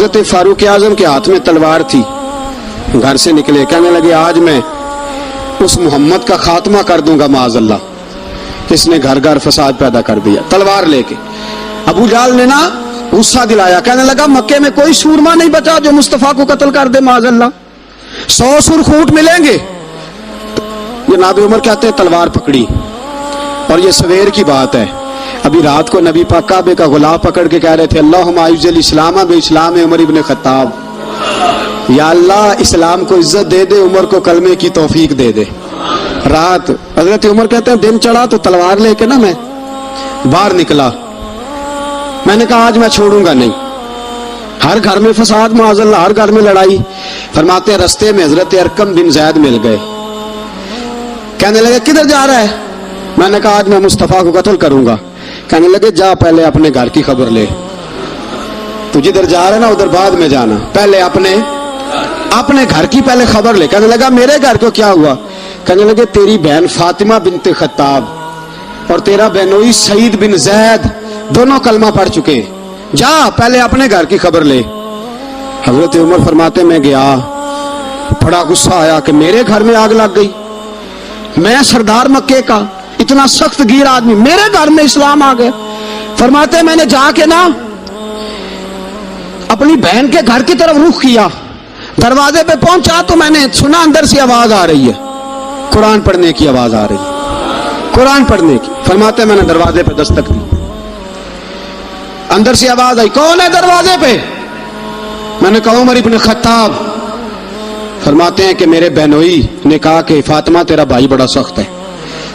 حضرت فاروق اعظم کے ہاتھ میں تلوار تھی، گھر سے نکلے، کہنے لگے آج میں اس محمد کا خاتمہ کر دوں گا معاذ اللہ، اس نے گھر گھر فساد پیدا کر دیا تلوار لے کے۔ ابو جہل نے نا غصہ دلایا، کہنے لگا مکے میں کوئی سورما نہیں بچا جو مصطفیٰ کو قتل کر دے معاذ اللہ، 100 سرخوٹ ملیں گے۔ جناب عمر کہتے ہیں تلوار پکڑی، اور یہ سویر کی بات ہے، ابھی رات کو نبی پاک کعبے کا غلاف پکڑ کے کہہ رہے تھے اللہم اعز الاسلام باسلام عمر ابن خطاب، یا اللہ اسلام کو عزت دے دے، عمر کو کلمے کی توفیق دے دے۔ رات حضرت عمر کہتے ہیں دن چڑھا تو تلوار لے کے نا میں باہر نکلا، میں نے کہا آج میں چھوڑوں گا نہیں، ہر گھر میں فساد معاذ اللہ، ہر گھر میں لڑائی۔ فرماتے ہیں رستے میں حضرت ارقم بن زید مل گئے، کہنے لگے کدھر جا رہا ہے؟ میں نے کہا آج میں مصطفیٰ کو قتل کروں گا۔ کہنے لگے جا پہلے اپنے گھر کی خبر لے، تو جدھر جا رہا ہے نا ادھر بعد میں جانا، پہلے اپنے گھر کی پہلے خبر لے۔ کہنے لگا میرے گھر کو کیا ہوا؟ کہنے لگے تیری بہن فاطمہ بنت خطاب اور تیرا بہنوئی سعید بن زید دونوں کلمہ پڑھ چکے، جا پہلے اپنے گھر کی خبر لے۔ حضرت عمر فرماتے میں گیا، بڑا غصہ آیا کہ میرے گھر میں آگ لگ گئی، میں سردار مکے کا اتنا سخت گیر آدمی، میرے گھر میں اسلام آ گیا۔ فرماتے میں نے جا کے نا اپنی بہن کے گھر کی طرف رخ کیا، دروازے پہ پہنچا تو میں نے سنا اندر سے آواز آ رہی ہے، قرآن پڑھنے کی آواز آ رہی ہے، قرآن پڑھنے کی۔ فرماتے میں نے دروازے پہ دستک دی، اندر سے آواز آئی کون ہے دروازے پہ؟ میں نے کہا عمر ابن خطاب۔ فرماتے ہیں کہ میرے بہنوئی نے کہا کہ فاطمہ تیرا بھائی بڑا سخت ہے۔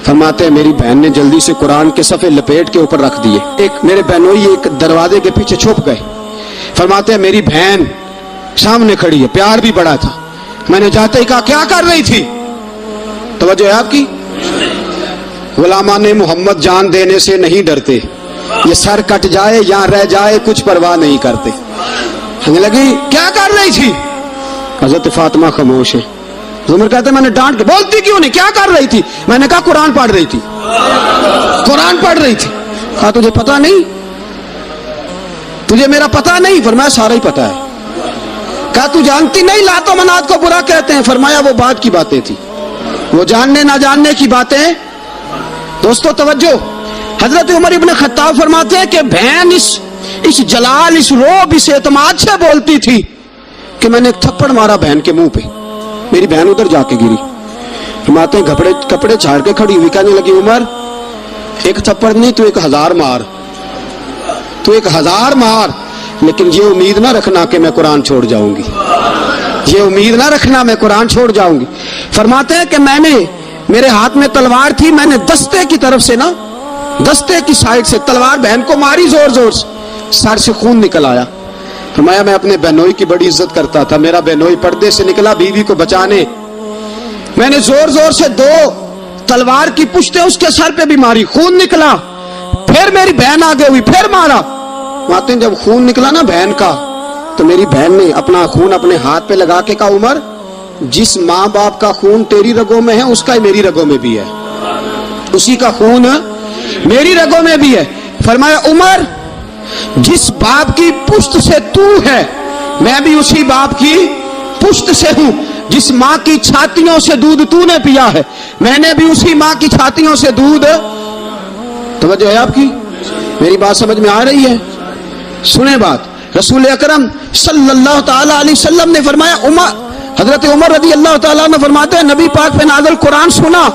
فرماتے ہیں میری بہن نے جلدی سے قرآن کے صفحے لپیٹ کے اوپر رکھ دیے، ایک میرے بہنوئی ایک دروازے کے پیچھے چھپ گئے۔ فرماتے ہیں میری بہن سامنے کھڑی ہے، پیار بھی بڑا تھا، میں نے جاتے ہی کہا کیا کر رہی تھی؟ توجہ ہے آپ کی؟ غلامان محمد جان دینے سے نہیں ڈرتے، یہ سر کٹ جائے یا رہ جائے کچھ پرواہ نہیں کرتے۔ کہنے لگی کیا کر رہی تھی؟ حضرت فاطمہ خاموش ہے۔ عمر کہتے میں نے ڈانٹ کے بولتی کیوں نہیں، کیا کر رہی تھی؟ میں نے کہا قرآن پڑھ رہی تھی، قرآن پڑھ رہی تھی۔ کہا تجھے پتا نہیں، تجھے میرا پتا نہیں؟ فرمایا سارا ہی پتا ہے۔ کہا تو جانتی نہیں لات و منات کو برا کہتے ہیں؟ فرمایا وہ بات کی باتیں تھی، وہ جاننے نہ جاننے کی باتیں۔ دوستو توجہ، حضرت عمر ابن خطاب فرماتے ہیں کہ بہن اس جلال، اس روب، اس اعتماد سے بولتی تھی کہ میں نے ایک تھپڑ مارا بہن کے منہ پہ، میری بہن ادھر جا کے گری۔ فرماتے ہیں کپڑے چھاڑ کے کھڑی ہوئی، کہنے لگی عمر ایک تھپڑ نہیں تو 1000 مار، تو 1000 مار، لیکن یہ امید نہ رکھنا کہ میں قرآن چھوڑ جاؤں گی، یہ امید نہ رکھنا میں قرآن چھوڑ جاؤں گی۔ فرماتے ہیں کہ میرے ہاتھ میں تلوار تھی، میں نے دستے کی طرف سے نا، دستے کی سائڈ سے تلوار بہن کو ماری زور زور سے، سر سے خون نکل آیا۔ فرمایا میں اپنے بہنوئی کی بڑی عزت کرتا تھا، میرا بہنوئی پردے سے نکلا بیوی کو بچانے، میں نے زور زور سے 2 تلوار کی پشتیں اس کے سر پہ بھی ماری، خون نکلا، پھر میری بہن آگے ہوئی، پھر مارا۔ ماتے جب خون نکلا نا بہن کا تو میری بہن نے اپنا خون اپنے ہاتھ پہ لگا کے کہا عمر جس ماں باپ کا خون تیری رگوں میں ہے اس کا ہی میری رگوں میں بھی ہے، اسی کا خون میری رگوں میں بھی ہے۔ فرمایا عمر جس باپ کی پشت سے تو ہے میں بھی اسی باپ کی پشت سے ہوں، جس ماں کی چھاتیوں سے دودھ تو نے پیا ہے میں نے بھی اسی ماں کی چھاتیوں سے دودھ۔ توجہ ہے آپ کی؟ میری بات سمجھ میں آ رہی ہے؟ سنیں بات، رسول اکرم صلی اللہ تعالی علیہ وسلم نے فرمایا، حضرت عمر رضی اللہ تعالیٰ نے فرماتے ہیں نبی پاک پہ نازل قرآن سنا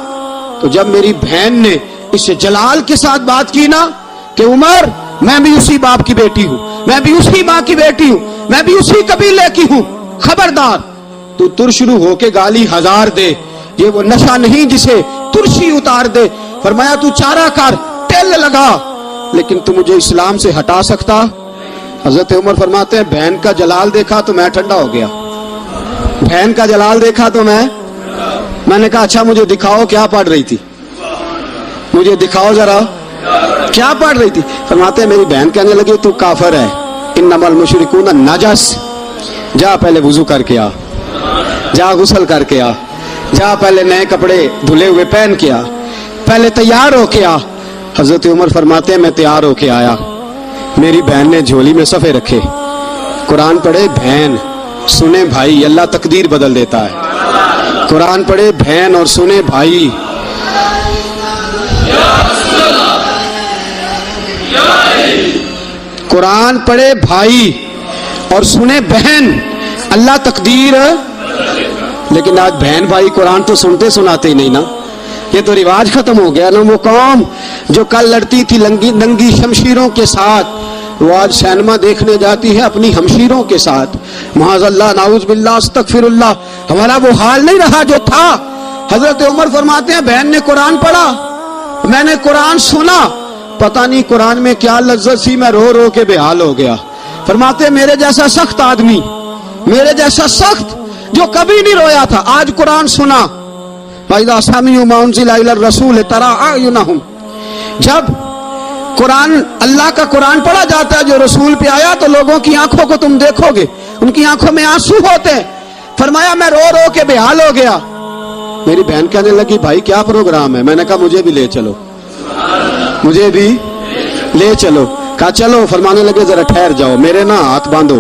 تو جب میری بہن نے اس جلال کے ساتھ بات کی نا کہ عمر میں بھی اسی باپ کی بیٹی ہوں، میں بھی اسی ماں کی بیٹی ہوں، میں بھی اسی قبیلے کی ہوں، خبردار تو ترشرو ہو کے گالی 1000 دے، یہ وہ نشہ نہیں جسے ترشی اتار دے۔ فرمایا تو چارہ کر، تیل لگا، لیکن تو مجھے اسلام سے ہٹا سکتا؟ حضرت عمر فرماتے ہیں بہن کا جلال دیکھا تو میں ٹھنڈا ہو گیا، بہن کا جلال دیکھا تو میں نے کہا اچھا مجھے دکھاؤ کیا پڑھ رہی تھی، مجھے دکھاؤ ذرا کیا پڑھ رہی تھی۔ فرماتے ہیں میری بہن کہنے لگی تو کافر ہے، انما المشرکون نجس، جا پہلے وضو کر کے آ، جا غسل کر کے آ، جا پہلے نئے کپڑے دھلے ہوئے پہن کے آ، پہلے تیار ہو کے آ۔ حضرت عمر فرماتے ہیں میں تیار ہو کے آیا، میری بہن نے جھولی میں صفحے رکھے، قرآن پڑھے بہن، سنے بھائی، اللہ تقدیر بدل دیتا ہے. قرآن پڑھے بہن اور سنے بھائی. قرآن پڑھے بھائی اور سنے بہن، اللہ تقدیر. لیکن آج بہن بھائی قرآن تو سنتے سناتے ہی نہیں نا. یہ تو رواج ختم ہو گیا نا. وہ قوم جو کل لڑتی تھی ننگی شمشیروں کے ساتھ، وہ آج سینما دیکھنے جاتی ہے اپنی ہمشیروں کے ساتھ. معاذ اللہ، نعوذ باللہ، استغفر اللہ. ہمارا وہ حال نہیں رہا جو تھا. حضرت عمر فرماتے ہیں بہن نے قرآن پڑھا، میں نے قرآن سنا، پتہ نہیں قرآن میں کیا لذت سی، میں رو رو کے بے حال ہو گیا. فرماتے ہیں میرے جیسا سخت آدمی، میرے جیسا سخت جو کبھی نہیں رویا تھا، آج قرآن سنا. وَإِذَا سَمِعُوا مَا أُنزِلَ إِلَى الرَّسُولِ تَرَىٰ أَعْيُنَهُمْ، جب قرآن، اللہ کا قرآن پڑھا جاتا ہے جو رسول پہ آیا، تو لوگوں کی آنکھوں کو تم دیکھو گے، ان کی آنکھوں میں آنسو ہوتے ہیں. فرمایا میں رو رو کے بے حال ہو گیا. میری بہن کہنے لگی بھائی کیا پروگرام ہے؟ میں نے کہا مجھے بھی لے چلو، مجھے بھی لے چلو. کہا چلو. فرمانے لگے ذرا ٹھہر جاؤ، میرے نا ہاتھ باندھو.